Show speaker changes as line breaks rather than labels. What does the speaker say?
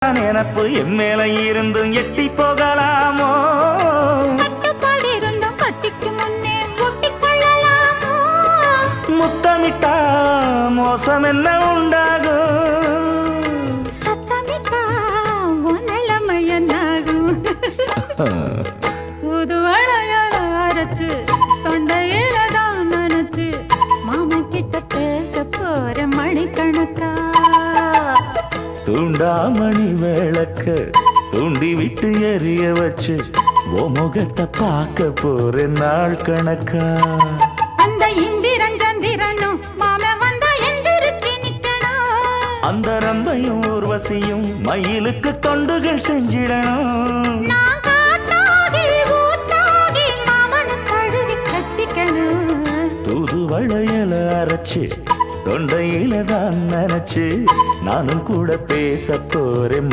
நினப்பு என் மேல இருந்தும் எட்டி போகலாமோ?
கட்டுப்பாடு இருந்தும் கட்டிக்கு முன்னே ஒட்டிக்கொள்ளலாமோ?
முத்தமிட்டா மோசம் என்ன உண்டாகும்?
சத்தமிட்டா உன் நிலைமை என்னாகும்? புது வளையல அரைச்சு தொண்டையில தான் நினைச்சு மாமன் கிட்ட பேச போற மணிக்கணக்கா.
தூண்டாமணி விளக்க தூண்டி விட்டு எரிய வச்சு ஓ முகத்தை பார்க்க போற நாள் கணக்கா.
அந்த இந்திரன் சந்திரனும் மாமன் வந்தா எந்திரிச்சு நிக்கணும்.
அந்த ரம்பையும் ஊர்வசியும் மயிலுக்கு தொண்டுகள் செஞ்சிடணும்.
நான் காட்டாகி ஊட்டாகி மாமனை தழுவி கட்டிக்கணும்.
தூது வளையல அரைச்சு தொண்டையில தான் நினைச்சு நானும் கூட பேச போறேன்.